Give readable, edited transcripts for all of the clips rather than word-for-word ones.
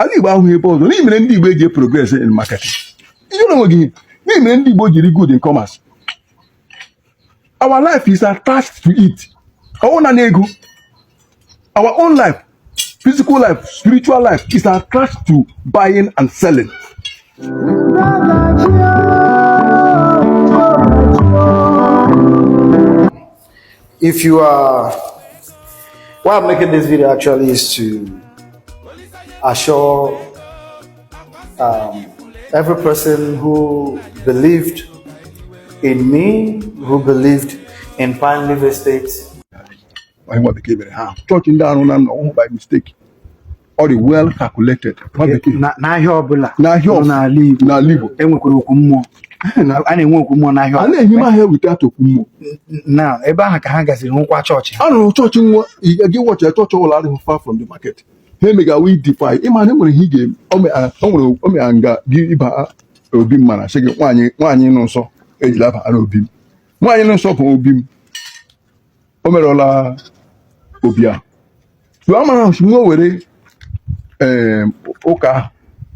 ala Igbo ahụ ebe ọzọ n'ime ndị Igbo eji progress in marketing. You know again, n'ime ndị Igbo jiri good in commerce. Our life is attached to it. Our own life, physical life, spiritual life is attached to buying and selling. If you are, why I'm making this video actually is to assure every person who believed in me, who believed in Pine River Estate. Church in down by mistake. All the well calculated. Now, Eba Kahangas in Hokwa Church. I know church in what you watch a church all out far from the market. Hey, mega we defy. Imagine when he gave anga Giba Obim man, shaking one no so, age lava and Obim. Why no so for Obim? Omerola Obia. So I'm a small Oka,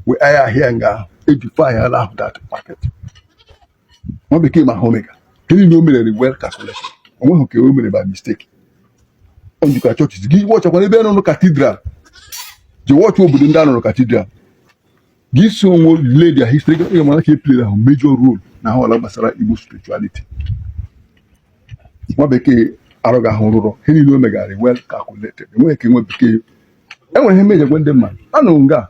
we are here and edify allow that market. What became a homega? Can you know me well calculation? I want to kill by mistake. On the churches, give watch upon the on the cathedral. The watch will be done on the cathedral. This song will lay their history. You want to play a major role now. All of us are Igbo spirituality. What became Aroga Honoro? Can you know me well calculated? The way came what became. I want him major when the man. I know Nga.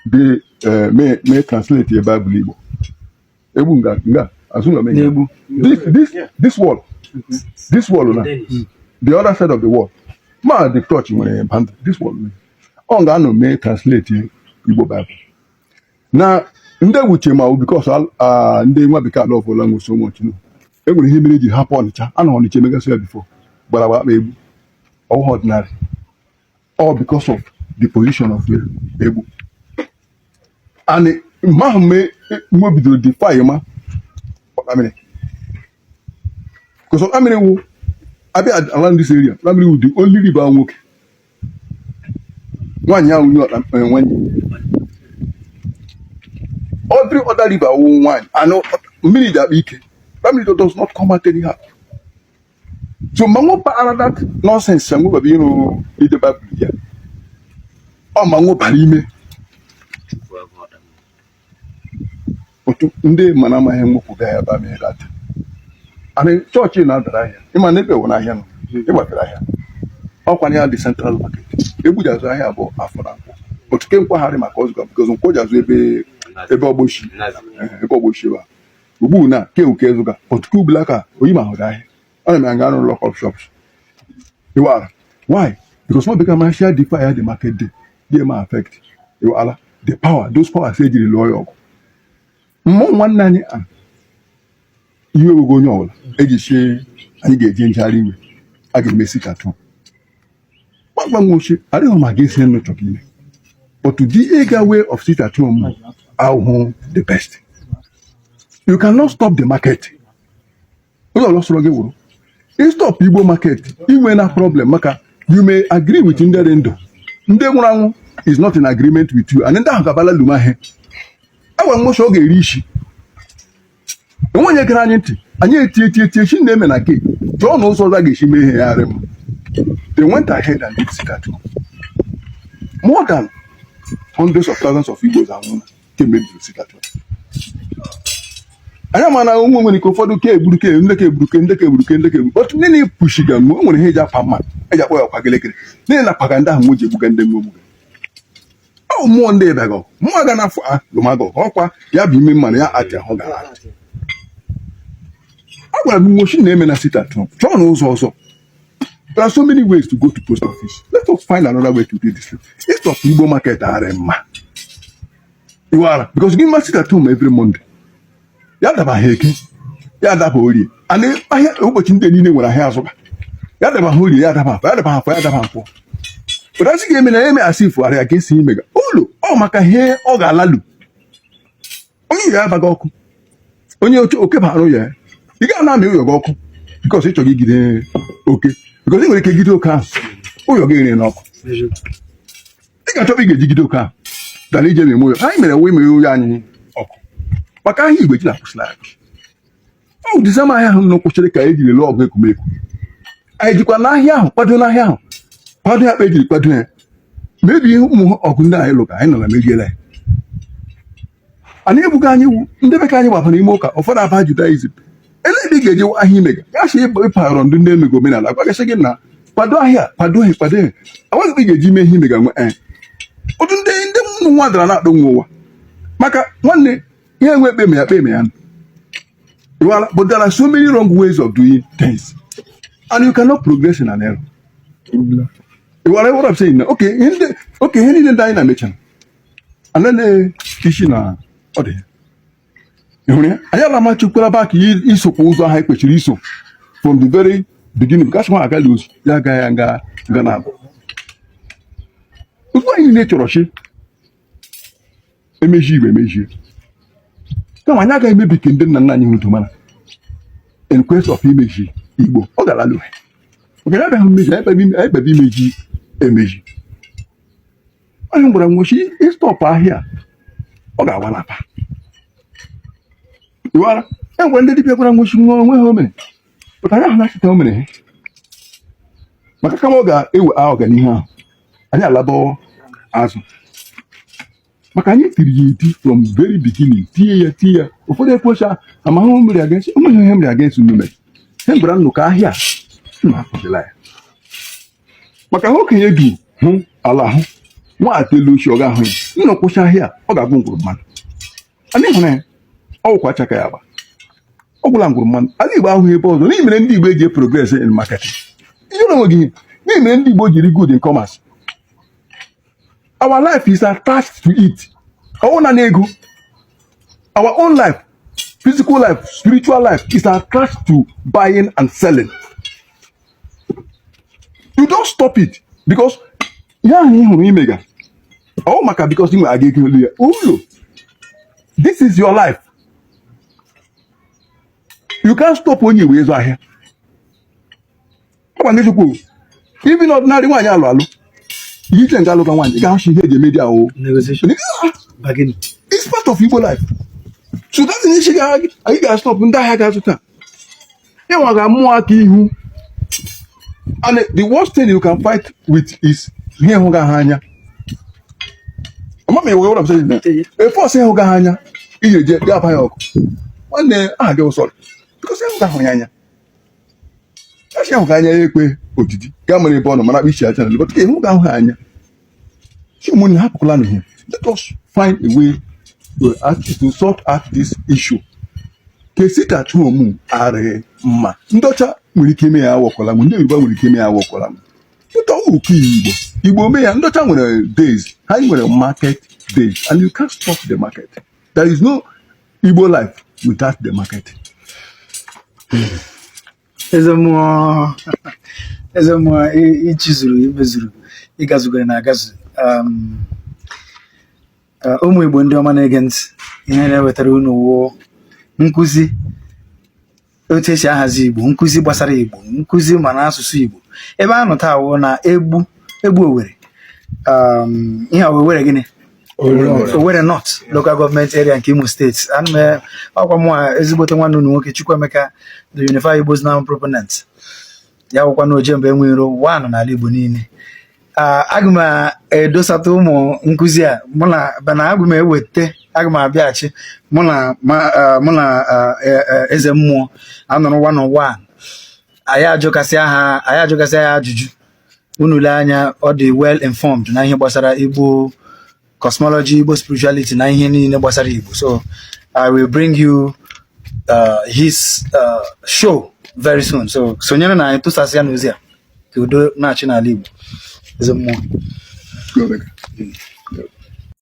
They may translate your Bible. This wall, the other side of the wall. Man, the church when this wall. On that no may translate Igbo Bible. Now, they would change because they want to cut off for language so much. You know, every humility happen. I know only Chemega said before, but about maybe all ordinary, all because of the position of the Igbo. And man may defy man. I mean, because I mean, I be around this area. I mean, the only river walk. One year, when every other river will wine. I know many that week. Family does not come out anyhow. So, Mango para that nonsense. I'm going to be, you know, in the Bible. Yeah. Oh, Mango Parime. Ndị mana ma hemu kuga ya ba me that. Ani church na dara ya. Ima nebe wona ahia no. E gbafere ahia. Okwa ya the central market. Ebuja zo ahia bo afora. Otuke nkwa hari maka ozuga because nkwoja zo ebe ogboshi. Ebe ogboshi ba. Ubu na ke uke zuga. Otuke blaka oyima hoda ahia. Ana me anga no local shops. You are. Why? Because no become a share defy the market day. They may affect. You are the power. Those powers say the loyal. One nanny you will go no. Ejishi and get Jenjari. I can make it at home. What one worship? I don't know against him not talking. But to the eager way of sit at home, our home the best. You cannot stop the market. We are lost again. You stop Igbo market. Even when a problem, you may agree with Ndendo. Ndemo is not in agreement with you. And then that Kabala Lumahe. I want most of the rishi. And when you can enter, and you teach them and a kid, John also like she may hear them. They went ahead and did sit at home. More than hundreds of thousands of Igbos and women came in to sit at home. I am an old woman who for the cave, but many pushing them when he has a man. I have well pagalekin. Then a paganda and would you begin them. Oh, one day ago, more than a for Lumago, Hopper, Yabi money at your home. I will be washing them and I sit at home. John knows also. There are so many ways to go to post office. Let us find another way to do this. It's not Igbo market arema. You are because you must sit at home every Monday. Yadaba heki, Yadaba holy. And I hear watching the dinner when I hear so. Yadaba holy, Yadaba. But as he came in, I as if I against him. Oh, Makahe, oh, Galalu. Only you have a goku. Only you okay, Pano, you got not know your goku because it's okay. Because you will get your car. Oh, you're getting enough. You ga-achọpụ ị ga-ejigide oke ahụ dara ije na-eme ya anyị mere wee meghe onye anyị ọkụ maka ahịa igwe ji na-akwụsịla anyị ọ dịzama ahịa ahụ nọ kwụchiri ka e jiri lụọ ọgụ ekwumekwu anyị jikwa n'ahịa ahụ kwado n'ahịa ahụ kwado ya kpa ejiri kwado ya mebi ụmụ ọgụ ndị anyị lụga anyị nọ na meriela ya anyị ebuga anyị ndị bekee anyị gbafara ime ụka ụfọdụ aba Judaism ele ebe ị ga-eje ahịa imega gachi ịpagharọ ndị na-emego omenala gwagasị gị na kwado ahịa kwado ya kwado ya agwaghị ị ga-eji mee ihe imega nwe ụdụ ndị ụmụ nwa dara na-akpọ nwe ụwa maka nwanne ihe enwe ekpe ya kpe ya but there are so many wrong ways of doing things and you cannot progress in an error. What I'm saying now, okay, ihe niile ndị anyị na-emecha anene isi na ọ dị ịhụrụ ya anyị ala machukwara bak isokwa ụzọ ahụ ekpechiri iso from the very beginning gasị nwa agaghị ozu ya agaghị nga na abụ ụzọ anyị niile chọrọ chi emeji igwe emejie kama anyị agaghị emebi ka ndị nna nna anyị hụrụ mana in quest of imeji Igbo ọ gara alụ oge ya bịaghị mmeji anyị kpebe imeji emeji onye gwara nwochi ịstọpụ ahịa ọ ga-awa n'apa iwara e nwere ndị dibịa gwara nwochi nwa onwe ha o mere pụta anyị ahụ na-achịta o mere ha maka kama ọ ga-ewe ọganihu ahụ anyị alaba azụ maka anyị tiri ya eti from very beginning tie ya ụfọdụ ekwocha amahụhụ mmiri against ụmụnye ihe mmiri against nnume he gwara nnụ ka ahịa na-apụzila ya maka ha okenye gị hụ ala ahụ nwa atelu ochi ọ ga-ahụ ya nna kwụcha ahịa ọ ga-agwụ ngwụrụ mmadụ anyị hụrụ ya ọ wụkwa chaka ya agba ọ gwụla ngwụrụ mmadụ ala Igbo ahụghị ebe ọzọ n'ihi mere ndị Igbo eji progress in marketing ijụrụ onwe gị n'ihi mere ndị Igbo jiri good in commerce. Our life is attached to it. Our own life, physical life, spiritual life is attached to buying and selling. You don't stop it because because this is your life. You can't stop when you raise your hair. Even ordinary one, you can go look at one. You can't see the media. Negotiation. It's part of Igbo life. So that's an issue. I got stop and die. And the worst thing you can fight with is here. What I'm saying. Before saying Hogahanya, you get the one day I go sorry because I'm Hogahanya. That's how Hogahanya. Gamma born man but Hogahanya. Let us find a way to sort out this issue. Kesita home are ma. Ndocha mulikeme ya wakola mu. Ndị Yoruba mulikeme ya wakola mu. But all Igbo me and ndocha nwere days. How nwere market days, and you can't stop the market. There is no Igbo life without the market. Ezemo ichizuru imezuru igazugere na agazu. Ụmụ Igbo ndị ọma na-ege ntị ihe na-ewetara unu wuo nkụzi otu esi ahazi Igbo, nkụzi gbasara Igbo, nkụzi ma na asụsụ Igbo. Ebe a nọ taa wụ na egbu Owerri, ihe Owerri gịnị? Owerri North Local Government Area nke Imo State. Ọkwa mụ ezigbote nwanne unu nwoke Chukwuemeka, the Unified Igbo's now proponent. Ya wụkwa na ojembe enwero one n'ala Igbo niile. Aga m edosata ụmụ nkụzi a mụ na bana aga m eweta aga m abịaghachi mụ na eze mmụọ anọrọ one on one anyị ajụkasị ya ajụjụ unu le anya ọ dị well informed na ihe gbasara Igbo cosmology, Igbo spirituality na ihe niile gbasara Igbo. So I will bring you his show very soon. So sonyere na anyị tụsasị ya n'ozi a ka udo na-achị n'ala Igbo. Is it more?